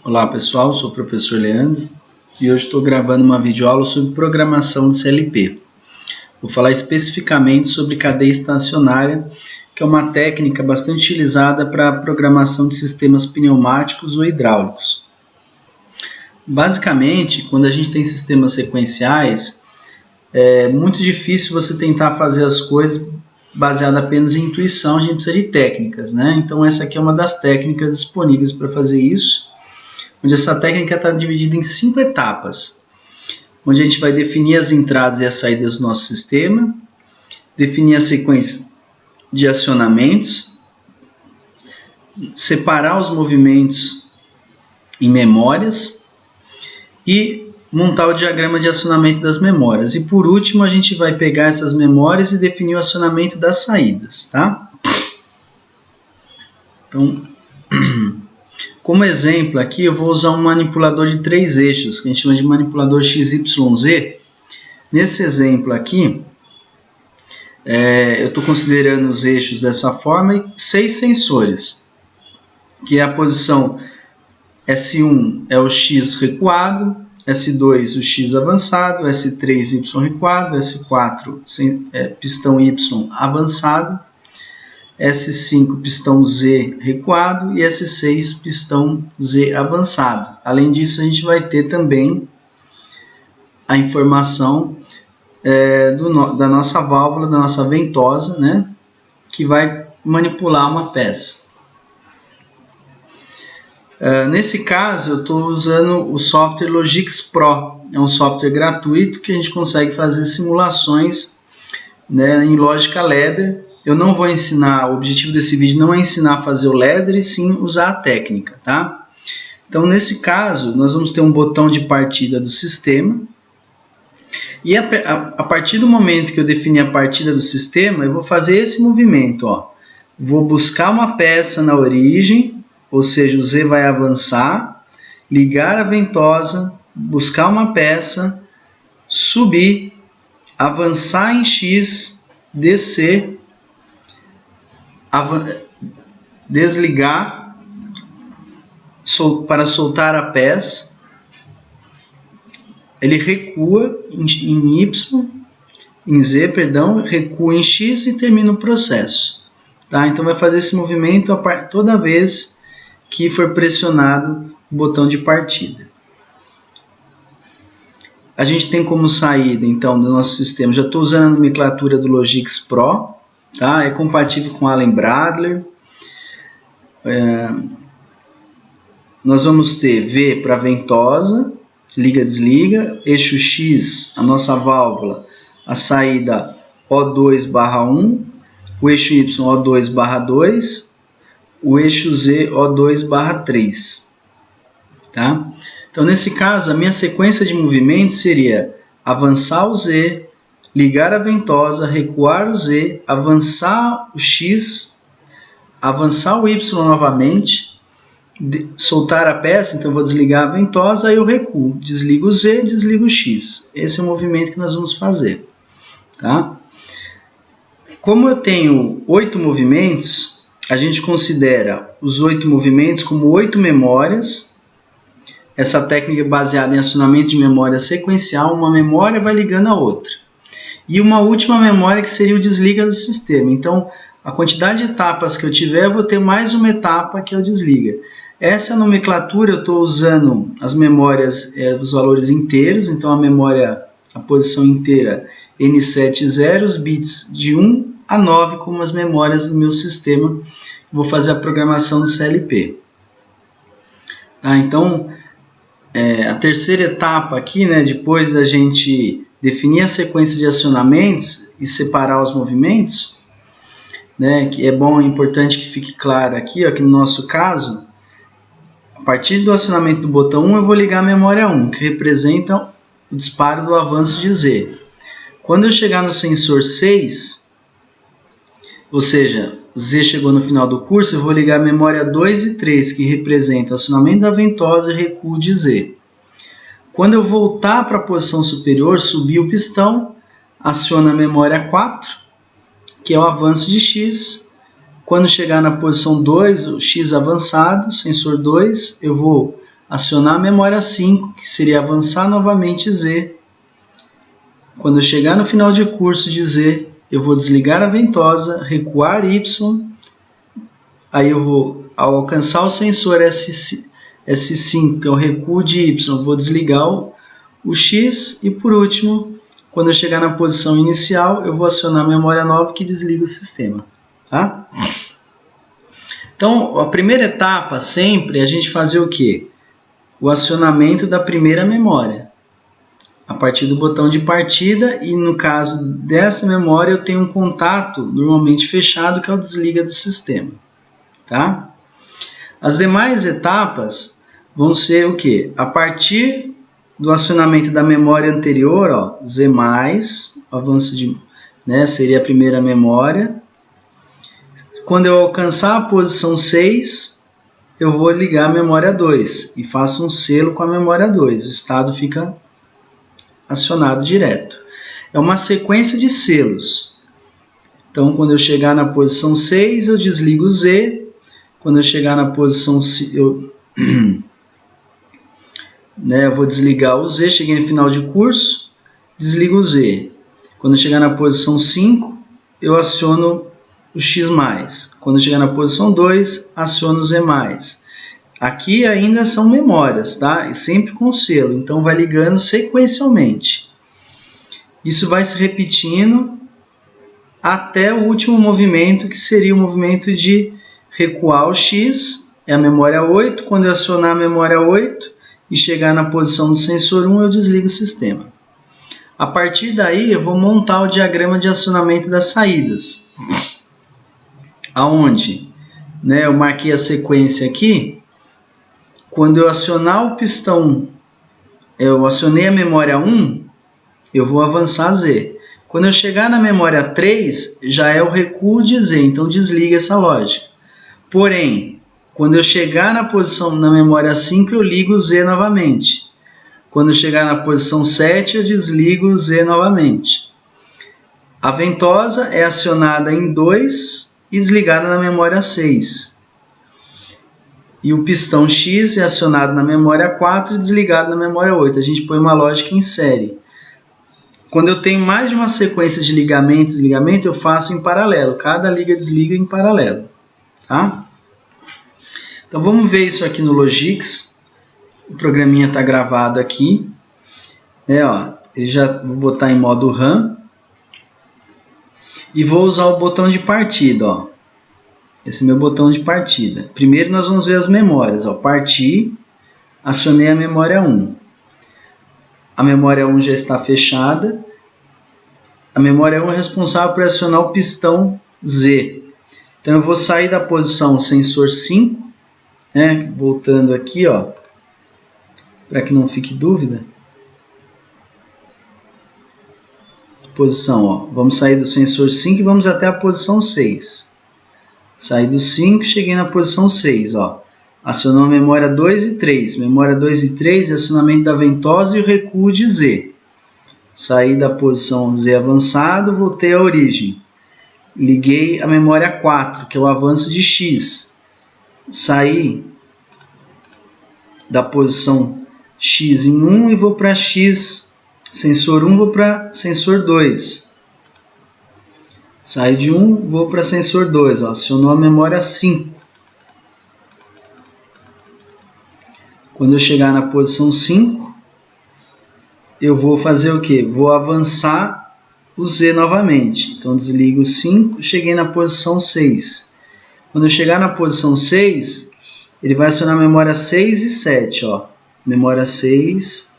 Olá pessoal, sou o professor Leandro e hoje estou gravando uma videoaula sobre programação de CLP. Vou falar especificamente sobre cadeia estacionária, que é uma técnica bastante utilizada para a programação de sistemas pneumáticos ou hidráulicos. Basicamente, quando a gente tem sistemas sequenciais, é muito difícil você tentar fazer as coisas baseado apenas em intuição, a gente precisa de técnicas, né? Então essa aqui é uma das técnicas disponíveis para fazer isso, onde essa técnica está dividida em 5 etapas, onde a gente vai definir as entradas e as saídas do nosso sistema, definir a sequência de acionamentos, separar os movimentos em memórias e montar o diagrama de acionamento das memórias. E por último, a gente vai pegar essas memórias e definir o acionamento das saídas, tá? Então, como exemplo aqui, eu vou usar um manipulador de 3 eixos, que a gente chama de manipulador XYZ. Nesse exemplo aqui, eu estou considerando os eixos dessa forma e 6 sensores, que é a posição S1 é o X recuado, S2 o X avançado, S3 Y recuado, S4 pistão Y avançado, S5 pistão Z recuado e S6 pistão Z avançado. Além disso, a gente vai ter também a informação da nossa válvula, da nossa ventosa, né, que vai manipular uma peça. Nesse caso, eu estou usando o software Logix Pro. É um software gratuito que a gente consegue fazer simulações, né, em lógica ladder. Eu não vou ensinar, o objetivo desse vídeo não é ensinar a fazer o ladder, e sim usar a técnica, tá? Então, nesse caso, nós vamos ter um botão de partida do sistema. E a partir do momento que eu definir a partida do sistema, eu vou fazer esse movimento, ó. Vou buscar uma peça na origem, ou seja, o Z vai avançar, ligar a ventosa, buscar uma peça, subir, avançar em X, descer, desligar para soltar a peça, ele recua em Y, em Z, perdão, recua em X e termina o processo. Tá? Então vai fazer esse movimento toda vez que for pressionado o botão de partida. A gente tem como saída, então, do nosso sistema, já estou usando a nomenclatura do Logix Pro, tá? É compatível com Allen Bradley. Nós vamos ter V para ventosa, liga-desliga, eixo X, a nossa válvula, a saída O2/1, o eixo Y O2/2, o eixo Z O2/3, tá? Então, nesse caso, a minha sequência de movimentos seria avançar o Z, ligar a ventosa, recuar o Z, avançar o X, avançar o Y novamente, soltar a peça, então eu vou desligar a ventosa, aí eu recuo, desligo o Z, desligo o X. Esse é o movimento que nós vamos fazer, tá? Como eu tenho 8 movimentos, a gente considera os 8 movimentos como 8 memórias. Essa técnica é baseada em acionamento de memória sequencial, uma memória vai ligando a outra. E uma última memória que seria o desliga do sistema. Então, a quantidade de etapas que eu tiver, eu vou ter mais uma etapa que é o desliga. Essa nomenclatura eu estou usando as memórias, os valores inteiros, então a memória, a posição inteira N70, os bits de 1 a 9 como as memórias do meu sistema. Vou fazer a programação do CLP. Tá? Então, a terceira etapa aqui, né, depois da gente definir a sequência de acionamentos e separar os movimentos, né, que é bom, é importante que fique claro aqui, ó, que no nosso caso, a partir do acionamento do botão 1, eu vou ligar a memória 1, que representa o disparo do avanço de Z. Quando eu chegar no sensor 6, ou seja, Z chegou no final do curso, eu vou ligar a memória 2 e 3, que representa o acionamento da ventosa e recuo de Z. Quando eu voltar para a posição superior, subir o pistão, aciona a memória 4, que é o avanço de X. Quando chegar na posição 2, o X avançado, sensor 2, eu vou acionar a memória 5, que seria avançar novamente Z. Quando eu chegar no final de curso de Z, eu vou desligar a ventosa, recuar Y, aí eu vou, ao alcançar o sensor S5, que é o recuo de Y, vou desligar o X, e por último, quando eu chegar na posição inicial, eu vou acionar a memória 9, que desliga o sistema. Tá? Então, a primeira etapa sempre é a gente fazer o quê? O acionamento da primeira memória, a partir do botão de partida, e no caso dessa memória eu tenho um contato normalmente fechado, que é o desliga do sistema. Tá? As demais etapas vão ser o quê? A partir do acionamento da memória anterior, ó, Z+, avanço de, né, seria a primeira memória. Quando eu alcançar a posição 6, eu vou ligar a memória 2 e faço um selo com a memória 2. O estado fica acionado direto. É uma sequência de selos. Então, quando eu chegar na posição 6, eu desligo o Z. Quando eu chegar na posição... eu vou desligar o Z, cheguei no final de curso, desligo o Z. Quando eu chegar na posição 5, eu aciono o X+. Quando eu chegar na posição 2, aciono o Z+. Aqui ainda são memórias, tá? E sempre com selo, então vai ligando sequencialmente. Isso vai se repetindo até o último movimento, que seria o movimento de recuar o X, é a memória 8. Quando eu acionar a memória 8 e chegar na posição do sensor 1, eu desligo o sistema. A partir daí, eu vou montar o diagrama de acionamento das saídas. Aonde, né, eu marquei a sequência aqui. Quando eu acionar o pistão, eu acionei a memória 1, eu vou avançar Z. Quando eu chegar na memória 3, já é o recuo de Z, então desliga essa lógica. Porém, quando eu chegar na memória 5, eu ligo o Z novamente. Quando eu chegar na posição 7, eu desligo o Z novamente. A ventosa é acionada em 2 e desligada na memória 6. E o pistão X é acionado na memória 4 e desligado na memória 8. A gente põe uma lógica em série. Quando eu tenho mais de uma sequência de ligamentos e desligamento, eu faço em paralelo. Cada liga e desliga em paralelo. Tá? Então vamos ver isso aqui no Logix. O programinha está gravado aqui. Ele já vou botar em modo RAM. E vou usar o botão de partida. Ó. Esse é o meu botão de partida. Primeiro nós vamos ver as memórias. Ó. Parti, acionei a memória 1. A memória 1 já está fechada. A memória 1 é responsável por acionar o pistão Z. Então eu vou sair da posição sensor 5. Né? Voltando aqui, para que não fique dúvida. Posição, ó. Vamos sair do sensor 5 e vamos até a posição 6. Saí do 5, cheguei na posição 6, ó. Acionou a memória 2 e 3. Memória 2 e 3 é acionamento da ventosa e o recuo de Z. Saí da posição Z avançado, voltei à origem. Liguei a memória 4, que é o avanço de X. Saí da posição X em 1 e vou para X, sensor 1, vou para sensor 2. Saí de 1, vou para sensor 2, ó, acionou a memória 5. Quando eu chegar na posição 5, eu vou fazer o quê? Vou avançar o Z novamente. Então desligo o 5, cheguei na posição 6. Quando eu chegar na posição 6, ele vai acionar a memória 6 e 7. Ó. Memória 6,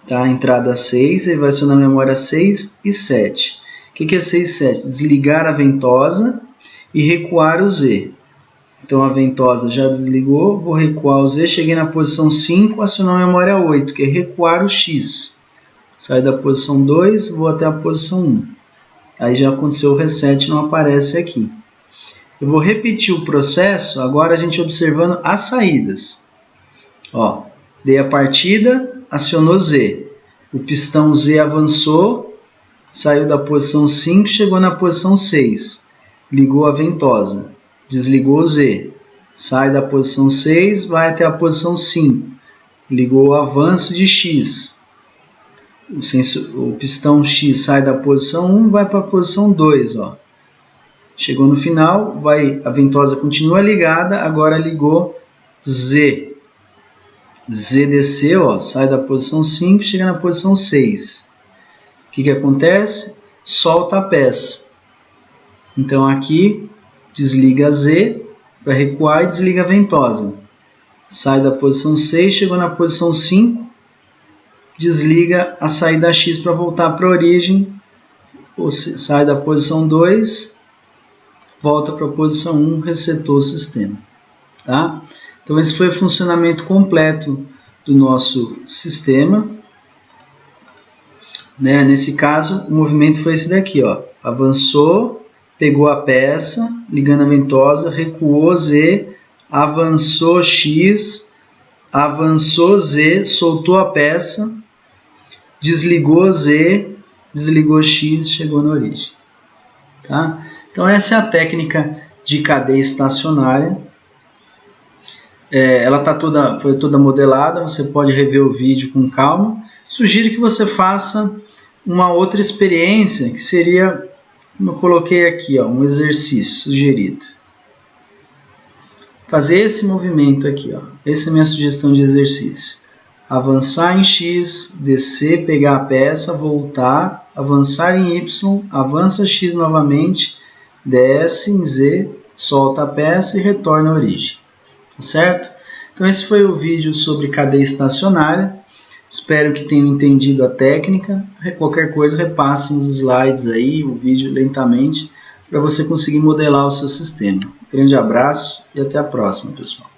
tá? Entrada 6, ele vai acionar a memória 6 e 7. O que é 6 e 7? Desligar a ventosa e recuar o Z. Então a ventosa já desligou, vou recuar o Z, cheguei na posição 5, acionou a memória 8, que é recuar o X. Saio da posição 2, vou até a posição 1. Aí já aconteceu o reset, não aparece aqui. Eu vou repetir o processo, agora a gente observando as saídas. Ó, dei a partida, acionou Z. O pistão Z avançou, saiu da posição 5, chegou na posição 6. Ligou a ventosa. Desligou o Z. sai da posição 6, vai até a posição 5. Ligou o avanço de X. O pistão X sai da posição 1, vai para a posição 2. Ó. Chegou no final, a ventosa continua ligada, agora ligou Z. Z desceu, ó, sai da posição 5, chega na posição 6. O que acontece? Solta a peça. Então aqui desliga Z para recuar e desliga a ventosa. Sai da posição 6, chegou na posição 5, desliga a saída X para voltar para a origem, sai da posição 2, volta para a posição 1, resetou o sistema. Tá? Então esse foi o funcionamento completo do nosso sistema. Né? Nesse caso, o movimento foi esse daqui, ó. Avançou, pegou a peça, ligando a ventosa, recuou Z, avançou X, avançou Z, soltou a peça, desligou Z, desligou X, chegou na origem. Tá? Então essa é a técnica de cadeia estacionária. Ela foi toda modelada, você pode rever o vídeo com calma. Sugiro que você faça uma outra experiência, que seria, como eu coloquei aqui, ó, um exercício sugerido. Fazer esse movimento aqui, ó. Essa é a minha sugestão de exercício. Avançar em X, descer, pegar a peça, voltar, avançar em Y, avança X novamente, desce em Z, solta a peça e retorna à origem. Tá certo? Então esse foi o vídeo sobre cadeia estacionária. Espero que tenham entendido a técnica. Qualquer coisa, repasse os slides aí, o vídeo lentamente, para você conseguir modelar o seu sistema. Grande abraço e até a próxima, pessoal.